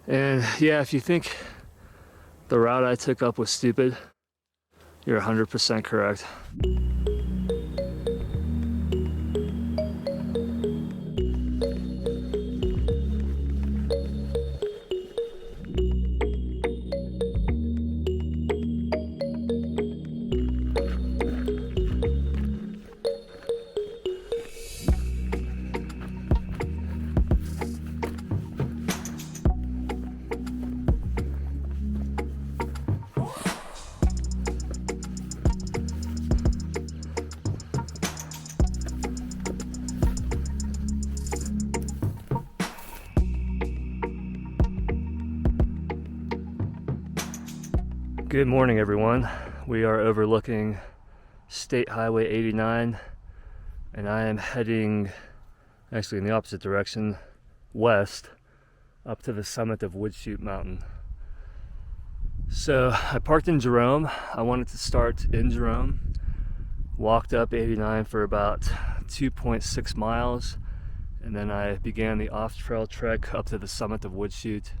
And yeah, if you think the route I took up was stupid, you're 100% correct. Good morning, everyone. We are overlooking State Highway 89, and I am heading actually in the opposite direction, west, up to the summit of Woodchute Mountain. So I parked in Jerome. I wanted to start in Jerome, walked up 89 for about 2.6 miles, and then I began the off-trail trek up to the summit of Woodchute,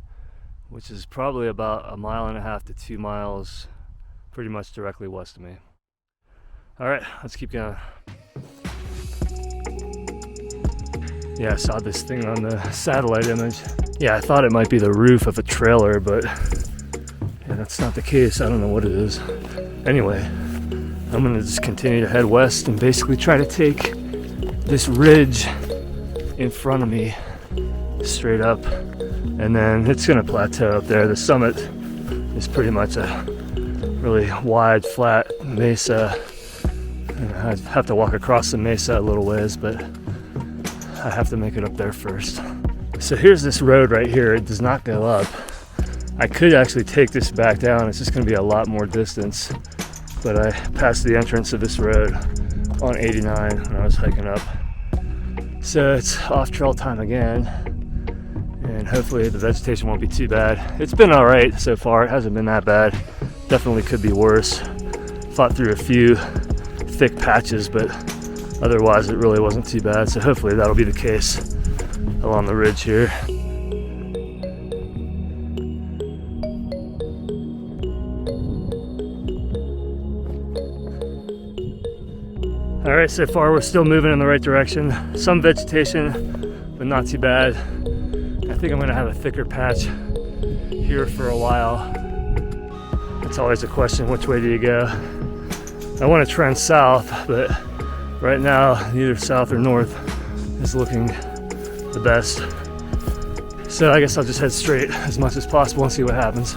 which is probably about 1.5 to 2 miles, pretty much directly west of me. All right, let's keep going. Yeah, I saw this thing on the satellite image. Yeah, I thought it might be the roof of a trailer, but yeah, that's not the case. I don't know what it is. Anyway, I'm gonna just continue to head west and basically try to take this ridge in front of me straight up. And then it's gonna plateau up there. The summit is pretty much a really wide, flat mesa. And I have to walk across the mesa a little ways, but I have to make it up there first. So here's this road right here. It does not go up. I could actually take this back down. It's just gonna be a lot more distance. But I passed the entrance of this road on 89 when I was hiking up. So it's off trail time again. And hopefully the vegetation won't be too bad. It's been all right so far. It hasn't been that bad. Definitely could be worse. Fought through a few thick patches, but otherwise it really wasn't too bad. So hopefully that'll be the case along the ridge here. All right, so far we're still moving in the right direction. Some vegetation, but not too bad. I think I'm gonna have a thicker patch here for a while. It's always a question, which way do you go? I want to trend south, but right now neither south or north is looking the best. So I guess I'll just head straight as much as possible and see what happens.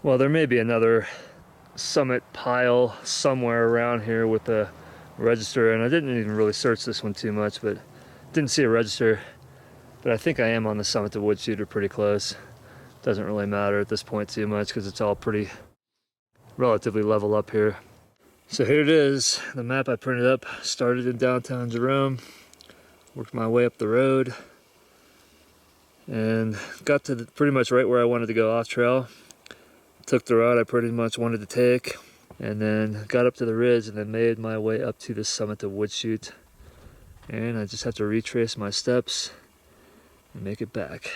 Well, there may be another summit pile somewhere around here with a register, and I didn't even really search this one too much, but didn't see a register. But I think I am on the summit of Woodchute, or pretty close. Doesn't really matter at this point too much because it's all pretty relatively level up here. So here it is, the map I printed up. Started in downtown Jerome, worked my way up the road, and got to pretty much right where I wanted to go off trail. Took the route I pretty much wanted to take, and then got up to the ridge and then made my way up to the summit of Woodchute. And I just have to retrace my steps and make it back.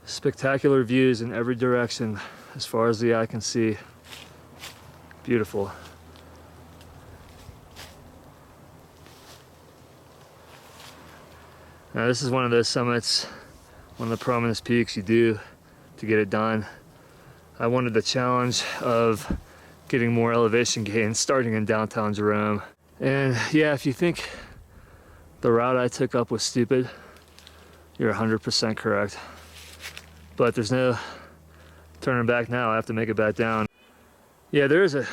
Spectacular views in every direction as far as the eye can see. Beautiful. Now this is one of those summits, one of the prominence peaks you do to get it done. I wanted the challenge of getting more elevation gain starting in downtown Jerome. And yeah, if you think the route I took up was stupid, you're 100% correct. But there's no turning back now. I have to make it back down. Yeah, there is a,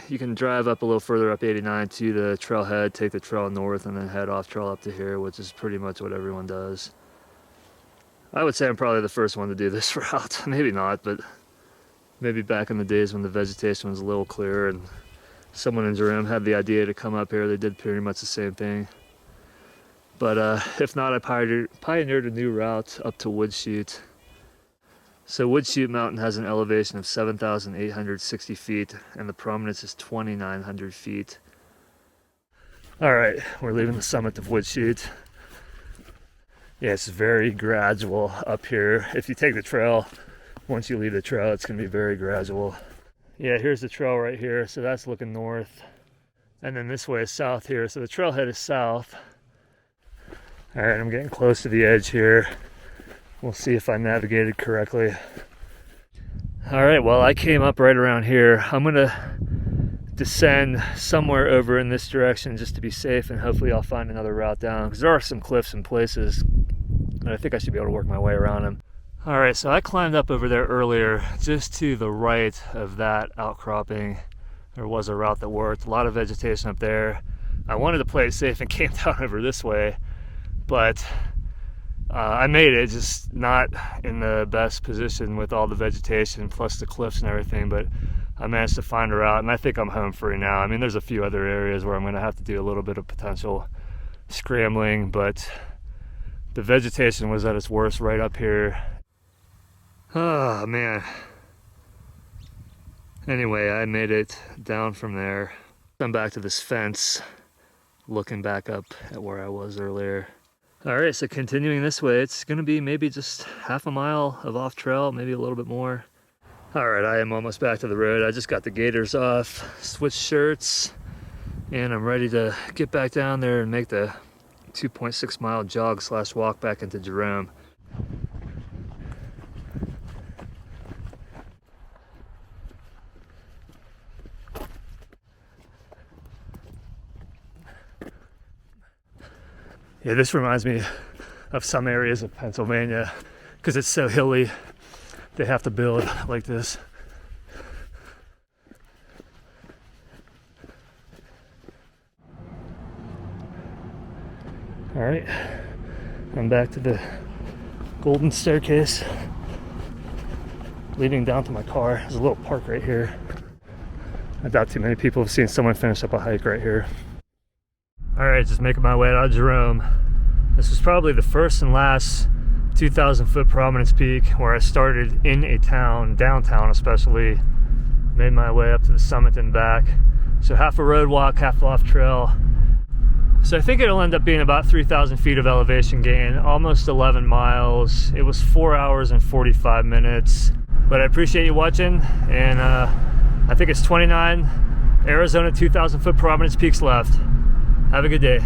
you can drive up a little further up 89 to the trailhead, take the trail north, and then head off trail up to here, which is pretty much what everyone does. I would say I'm probably the first one to do this route. Maybe not, but maybe back in the days when the vegetation was a little clearer and someone in Jerome had the idea to come up here, they did pretty much the same thing. But if not, I pioneered a new route up to Woodchute. So Woodchute Mountain has an elevation of 7,860 feet, and the prominence is 2,900 feet. All right, we're leaving the summit of Woodchute. Yeah, it's very gradual up here. If you take the trail, once you leave the trail, it's gonna be very gradual. Yeah, here's the trail right here, so that's looking north. And then this way is south here, so the trailhead is south. All right, I'm getting close to the edge here. We'll see if I navigated correctly. All right, well, I came up right around here. I'm gonna descend somewhere over in this direction just to be safe, and hopefully I'll find another route down, because there are some cliffs and places, and I think I should be able to work my way around them. All right, so I climbed up over there earlier, just to the right of that outcropping. There was a route that worked, a lot of vegetation up there. I wanted to play it safe and came down over this way, but I made it, just not in the best position with all the vegetation plus the cliffs and everything, but I managed to find a route, and I think I'm home free now. I mean, there's a few other areas where I'm going to have to do a little bit of potential scrambling, but the vegetation was at its worst right up here. Oh, man. Anyway, I made it down from there. I'm back to this fence, looking back up at where I was earlier. All right, so continuing this way, it's gonna be maybe just half a mile of off trail, maybe a little bit more. All right, I am almost back to the road. I just got the gaiters off, switched shirts, and I'm ready to get back down there and make the 2.6 mile jog / walk back into Jerome. Yeah, this reminds me of some areas of Pennsylvania because it's so hilly. They have to build like this. All right, I'm back to the golden staircase leading down to my car. There's a little park right here. I doubt too many people have seen someone finish up a hike right here. All right, just making my way out of Jerome. This was probably the first and last 2,000 foot prominence peak where I started in a town, downtown especially, made my way up to the summit and back. So half a road walk, half off trail. So I think it'll end up being about 3,000 feet of elevation gain, almost 11 miles. It was 4 hours and 45 minutes. But I appreciate you watching, and I think it's 29 Arizona 2,000 foot prominence peaks left. Have a good day.